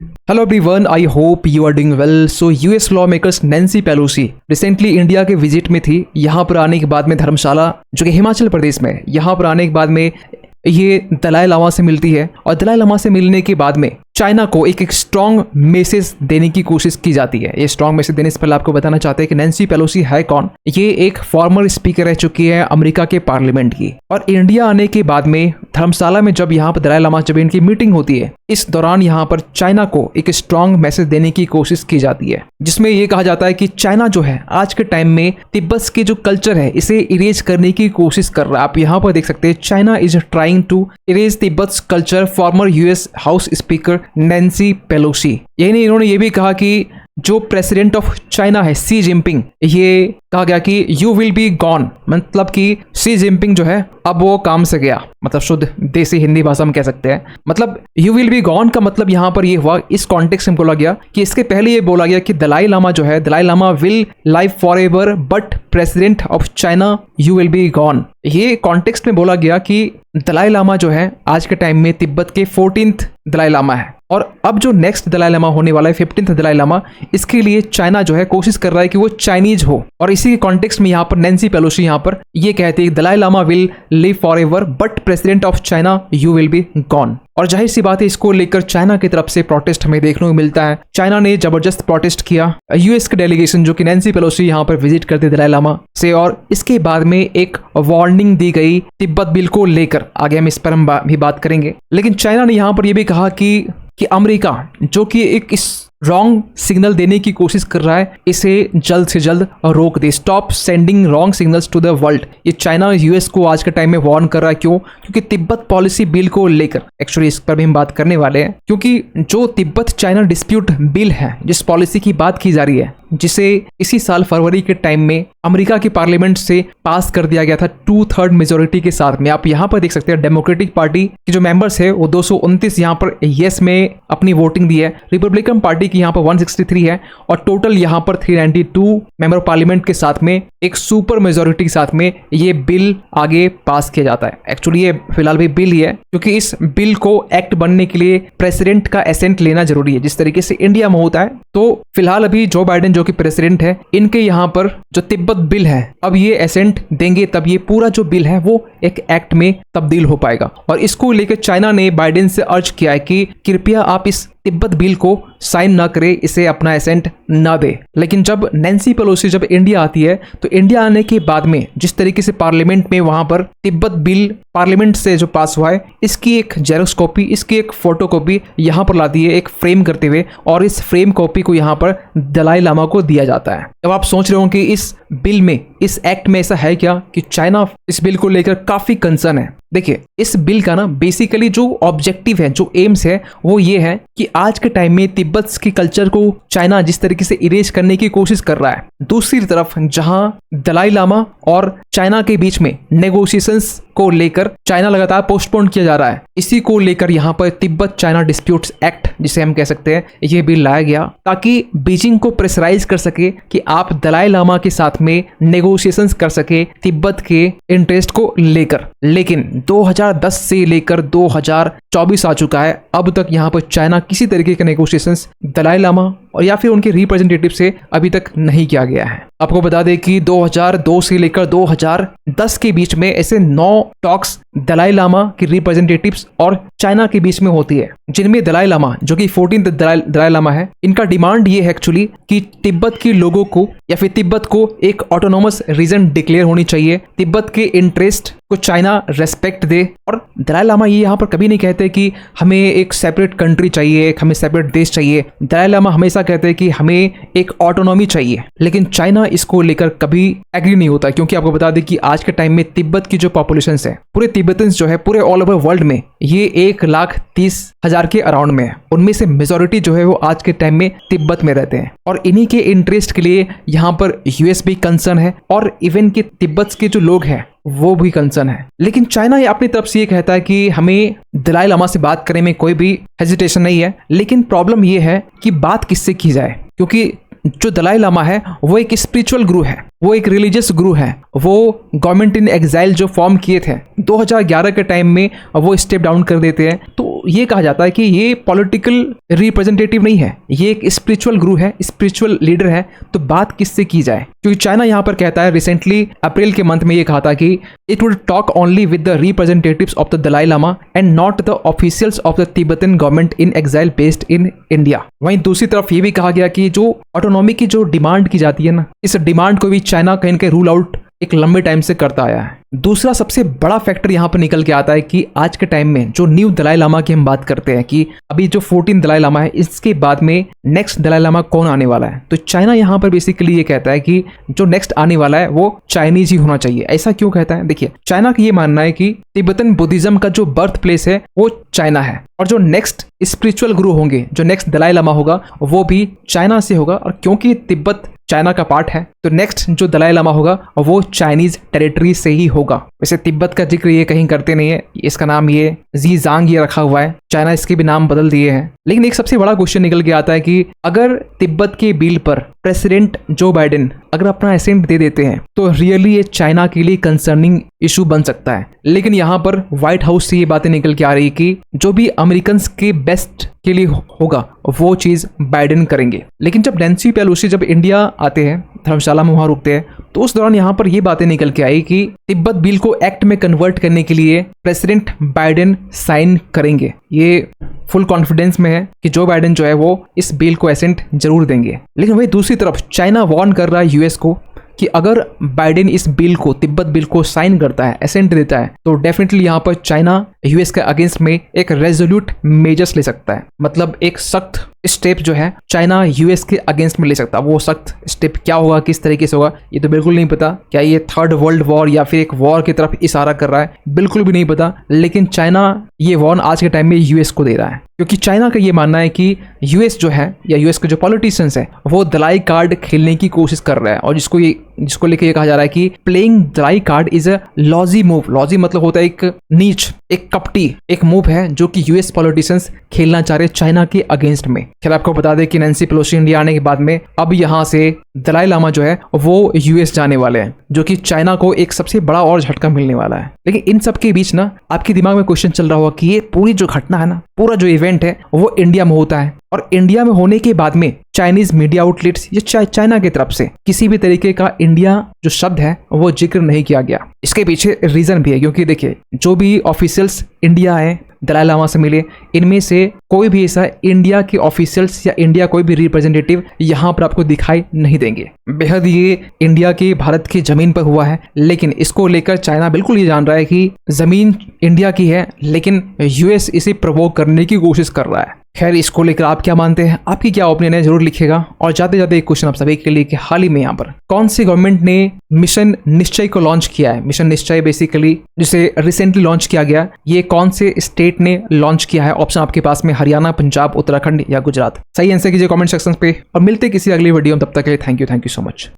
Hello everyone, I hope you are doing well. So US lawmakers Nancy Pelosi recently India के visit में थी। यहाँ पर आने के बाद में धर्मशाला जो कि हिमाचल प्रदेश में है, यहाँ पर आने के बाद में ये दलाई लामा से मिलती है और दलाई लामा से मिलने के बाद में चाइना को एक स्ट्रॉन्ग मैसेज देने की कोशिश की जाती है। ये स्ट्रॉन्ग मैसेज देने से पहले आपको बताना चाहते हैं कि नैन्सी पेलोसी है कौन। ये एक फॉर्मर स्पीकर रह चुकी है अमेरिका के पार्लियामेंट की, और इंडिया आने के बाद में धर्मशाला में जब यहाँ पर दलाई लामा जब इनकी मीटिंग होती है, इस दौरान यहाँ पर चाइना को एक स्ट्रॉन्ग मैसेज देने की कोशिश की जाती है, जिसमें यह कहा जाता है कि चाइना जो है आज के टाइम में तिब्बत के जो कल्चर है इसे इरेज करने की कोशिश कर रहा है। आप यहाँ पर देख सकते हैं, China is trying to erase Tibet culture. Former US House Speaker Nancy Pelosi, यही नहीं, इन्होंने ये भी कहा कि जो प्रेसिडेंट ऑफ चाइना है शी जिनपिंग, ये कहा गया कि यू विल बी गॉन, मतलब कि शी जिनपिंग जो है अब वो काम से गया, मतलब शुद्ध देसी हिंदी भाषा में कह सकते हैं। मतलब यू विल बी गॉन का मतलब यहाँ पर ये हुआ, इस कॉन्टेक्स्ट में बोला गया कि इसके पहले ये बोला गया कि दलाई लामा जो है, Dalai Lama will live forever but president of China you will be gone. ये कॉन्टेक्स्ट में बोला गया कि दलाई लामा जो है आज के टाइम में तिब्बत के 14th दलाई लामा है, और अब जो नेक्स्ट दलाई लामा होने वाला है 15th दलाई लामा, इसके लिए चाइना जो है कोशिश कर रहा है कि वो चाइनीज हो। और इसी के कॉन्टेक्स्ट में यहाँ पर नैन्सी पेलोसी यहाँ पर ये कहती है Dalai Lama will live forever but president of China you will be gone. और जाहिर सी बात है, इसको लेकर चाइना की तरफ से प्रोटेस्ट हमें देखने को मिलता है। चाइना ने जबरदस्त प्रोटेस्ट किया यूएस के डेलीगेशन जो कि नैन्सी पेलोसी यहाँ पर विजिट करते दलाई लामा से, और इसके बाद में एक वार्निंग दी गई तिब्बत बिल को लेकर। आगे हम इस पर भी बात करेंगे, लेकिन चाइना ने यहाँ पर यह भी कहा कि अमेरिका जो कि एक इस रॉन्ग सिग्नल देने की कोशिश कर रहा है, इसे जल्द से जल्द रोक दे। Stop sending wrong signals to the world. ये चाइना यूएस को आज के टाइम में वार्न कर रहा है। क्यों? क्योंकि तिब्बत पॉलिसी बिल को लेकर, एक्चुअली इस पर भी हम बात करने वाले हैं, क्योंकि जो तिब्बत चाइना डिस्प्यूट बिल है, जिस पॉलिसी की बात की जा रही है, जिसे इसी साल फरवरी के टाइम में अमेरिका की पार्लियामेंट से पास कर दिया गया था 2/3 मेजोरिटी के साथ में। आप यहाँ पर देख सकते हैं डेमोक्रेटिक पार्टी के जो मेंबर्स है वो 229 यहाँ पर येस में अपनी वोटिंग दी है, रिपब्लिकन पार्टी की यहाँ पर 163 है, और टोटल यहाँ पर 392 मेंबर पार्लियामेंट के साथ में एक सुपर मेजोरिटी के साथ में ये बिल आगे पास किया जाता है। एक्चुअली ये फिलहाल भी बिल ही है, क्योंकि इस बिल को एक्ट बनने के लिए प्रेसिडेंट का एसेंट लेना जरूरी है, जिस तरीके से इंडिया में होता है। तो फिलहाल अभी जो बाइडेन जो कि प्रेसिडेंट है, इनके यहाँ पर जो तिब्बत बिल है, अब ये एसेंट देंगे तब ये पूरा जो बिल है वो एक एक्ट में तब्दील हो पाएगा। और इसको लेकर चाइना ने बाइडेन से अर्ज किया है कि कृपया आप इस तिब्बत बिल को साइन ना करे, इसे अपना एसेंट ना दे। लेकिन जब नैन्सी पेलोसी जब इंडिया आती है, तो इंडिया आने के बाद में जिस तरीके से पार्लियामेंट में वहां पर तिब्बत बिल पार्लियामेंट से जो पास हुआ है, इसकी एक जेरोक्स कॉपी, इसकी एक फोटो कॉपी यहाँ पर ला दी है एक फ्रेम करते हुए, और इस फ्रेम कॉपी को यहाँ पर दलाई लामा को दिया जाता है। अब आप सोच रहे हो कि इस बिल में, इस एक्ट में ऐसा है क्या कि चाइना इस बिल को लेकर काफी कंसर्न है। देखिए, इस बिल का ना बेसिकली जो ऑब्जेक्टिव है, जो एम्स है, वो ये है कि आज के टाइम में तिब्बत की कल्चर को चाइना जिस तरीके से इरेज करने की कोशिश कर रहा है, दूसरी तरफ जहां दलाई लामा और चाइना के बीच में नेगोशिएशंस को लेकर चाइना लगातार पोस्टपोन किया जा रहा है, इसी को लेकर यहाँ पर तिब्बत चाइना डिस्प्यूट्स एक्ट जिसे हम कह सकते हैं, ये बिल लाया गया ताकि बीजिंग को प्रेशराइज कर सके कि आप दलाई लामा के साथ में नेगोशिएशंस कर सके तिब्बत के इंटरेस्ट को लेकर। लेकिन 2010 से लेकर 2024 आ चुका है, अब तक यहाँ पर चाइना किसी तरीके के नेगोशिएशंस दलाई लामा और या फिर उनके रिप्रेजेंटेटिव से अभी तक नहीं किया गया है। आपको बता दें कि 2002 से लेकर 2010 के बीच में ऐसे 9 टॉक्स दलाई लामा के रिप्रेजेंटेटिव्स और चाइना के बीच में होती है, जिनमें दलाई लामा जो कि 14th दलाई लामा है, इनका डिमांड ये है एक्चुअली कि तिब्बत के लोगों को या फिर तिब्बत को एक ऑटोनोमस रीजन डिक्लेयर होनी चाहिए, तिब्बत के इंटरेस्ट को चाइना रेस्पेक्ट दे। और दलाई लामा ये यहाँ पर कभी नहीं कहते कि हमें एक सेपरेट कंट्री चाहिए, हमें सेपरेट देश चाहिए। दलाई लामा हमेशा कहते हैं कि हमें एक ऑटोनॉमी चाहिए, लेकिन चाइना इसको लेकर कभी एग्री नहीं होता, क्योंकि आपको बता दें कि आज के टाइम में तिब्बत की जो पॉपुलेशन है, पूरे तिब्बतन्स जो है पूरे ऑल ओवर वर्ल्ड में ये 1,30,000 के अराउंड में है। उनमें से मेजोरिटी जो है वो आज के टाइम में तिब्बत में रहते हैं, और इन्हीं के इंटरेस्ट के लिए यहाँ पर यूएस भी कंसर्न है, और इवन के तिब्बत के जो लोग हैं वो भी कंसर्न है। लेकिन चाइना अपनी तरफ से ये कहता है कि हमें दलाई लामा से बात करने में कोई भी हेजिटेशन नहीं है, लेकिन प्रॉब्लम ये है कि बात किससे की जाए, क्योंकि जो दलाई लामा है वो एक स्पिरिचुअल गुरु है, वो एक रिलीजियस गुरु है। वो गवर्नमेंट इन एग्जाइल जो फॉर्म किए थे 2011 के टाइम में, वो स्टेप डाउन कर देते हैं, तो तो ये कहा जाता है कि ये पॉलिटिकल रिप्रेजेंटेटिव नहीं है, ये एक स्पिरिचुअल गुरु है, स्पिरिचुअल लीडर है। तो बात किससे की जाए, क्योंकि चाइना यहाँ पर कहता है, रिसेंटली अप्रैल के मंथ में ये कहा था कि it would talk only with the representatives of the Dalai Lama and not the officials of the Tibetan government in exile based in India. वहीं दूसरी तरफ ये भी कहा गया कि जो ऑटोनॉमी की जो डिमांड की जाती है ना, इस डिमांड को भी चाइना कहीं ना कहीं रूल आउट एक लंबे टाइम से करता आया है। दूसरा सबसे बड़ा फैक्टर यहाँ पर निकल के आता है कि आज के टाइम में जो न्यू दलाई लामा की हम बात करते हैं कि अभी जो 14 दलाई लामा है, इसके बाद में नेक्स्ट दलाई लामा कौन आने वाला है। तो चाइना यहाँ पर बेसिकली ये कहता है कि जो नेक्स्ट आने वाला है वो चाइनीज ही होना चाहिए। ऐसा क्यों कहता है? देखिए, चाइना का ये मानना है कि तिब्बतन बुद्धिज्म का जो बर्थ प्लेस है वो चाइना है, और जो नेक्स्ट स्पिरिचुअल गुरु होंगे, जो नेक्स्ट दलाई लामा होगा, वो भी चाइना से होगा। और क्योंकि तिब्बत चाइना का पार्ट है, तो नेक्स्ट जो दलाई लामा होगा वो चाइनीज टेरिटरी से ही होगा। वैसे तिब्बत का जिक्र ये कहीं करते नहीं है, इसका नाम ये ज़ीजांग ये रखा हुआ है, चाइना इसके भी नाम बदल दिए हैं। लेकिन एक सबसे बड़ा क्वेश्चन निकल के आता है कि अगर तिब्बत के बिल पर प्रेसिडेंट जो बाइडेन अगर अपना एसेंट दे देते हैं तो रियली ये चाइना के लिए कंसर्निंग इशू बन सकता है। लेकिन यहाँ पर व्हाइट हाउस से ये बातें निकल के आ रही कि जो भी अमेरिकन के बेस्ट के लिए होगा वो चीज बाइडेन करेंगे। लेकिन जब नैन्सी पेलोसी जब इंडिया आते हैं, धर्मशाला में वहां रुकते हैं, तो उस दौरान यहाँ पर ये बातें निकल के आई कि तिब्बत बिल को एक्ट में कन्वर्ट करने के लिए प्रेसिडेंट बाइडेन साइन करेंगे। ये फुल कॉन्फिडेंस में है कि जो बाइडेन जो है वो इस बिल को एसेंट जरूर देंगे। लेकिन वही दूसरी तरफ चाइना वार्न कर रहा है यूएस को कि अगर बाइडेन इस बिल को, तिब्बत बिल को साइन करता है, एसेंट देता है, तो डेफिनेटली यहाँ पर चाइना यूएस के अगेंस्ट में एक रेजोल्यूट मेजर्स ले सकता है। मतलब एक सख्त स्टेप जो है चाइना यूएस के अगेंस्ट में ले सकता है। वो सख्त स्टेप क्या होगा, किस तरीके से होगा, ये तो बिल्कुल नहीं पता। क्या ये थर्ड वर्ल्ड वॉर या फिर एक वॉर की तरफ इशारा कर रहा है, बिल्कुल भी नहीं पता। लेकिन चाइना ये वॉर्न आज के टाइम में यूएस को दे रहा है, क्योंकि चाइना का ये मानना है कि यूएस जो है, या यूएस के जो पॉलिटिशियंस है, वो दलाई कार्ड खेलने की कोशिश कर रहा है। और जिसको लेके ये कहा जा रहा है कि playing Dalai card is a logy move. Logy मतलब होता है एक नीच, एक कपटी, एक मूव है जो कि यूएस पॉलिटिशियंस खेलना चाह रहे चाइना के अगेंस्ट में। खैर आपको बता दें कि नैन्सी पेलोसी इंडिया आने के बाद में अब यहाँ से दलाई लामा जो है वो यूएस जाने वाले हैं, जो कि चाइना को एक सबसे बड़ा और झटका मिलने वाला है। लेकिन इन सब के बीच ना आपके दिमाग में क्वेश्चन चल रहा होगा कि ये पूरी जो घटना है ना, पूरा जो इवेंट है वो इंडिया में होता है, और इंडिया में होने के बाद में चाइनीज मीडिया आउटलेट्स या चाइना की तरफ से किसी भी तरीके का इंडिया जो शब्द है वो जिक्र नहीं किया गया। इसके पीछे रीजन भी है, क्योंकि देखिए जो भी ऑफिशियल्स इंडिया है दलाई लामा से मिले, इनमें से कोई भी ऐसा इंडिया के ऑफिशियल्स या इंडिया कोई भी रिप्रेजेंटेटिव यहाँ पर आपको दिखाई नहीं देंगे। बेहद ये इंडिया के भारत की जमीन पर हुआ है, लेकिन इसको लेकर चाइना बिल्कुल ये जान रहा है कि जमीन इंडिया की है, लेकिन यूएस इसे प्रोवोक करने की कोशिश कर रहा है। खैर इसको लेकर आप क्या मानते हैं, आपकी क्या ओपिनियन है, जरूर लिखिएगा। और जाते जाते एक क्वेश्चन आप सभी के लिए कि हाल ही में यहाँ पर कौन सी गवर्नमेंट ने मिशन निश्चय को लॉन्च किया है? मिशन निश्चय बेसिकली जिसे रिसेंटली लॉन्च किया गया, ये कौन से स्टेट ने लॉन्च किया है? ऑप्शन आपके पास में हरियाणा, पंजाब, उत्तराखंड या गुजरात। सही आंसर कीजिए कमेंट सेक्शन पे, और मिलते किसी अगली वीडियो में। तब तक के लिए थैंक यू सो मच।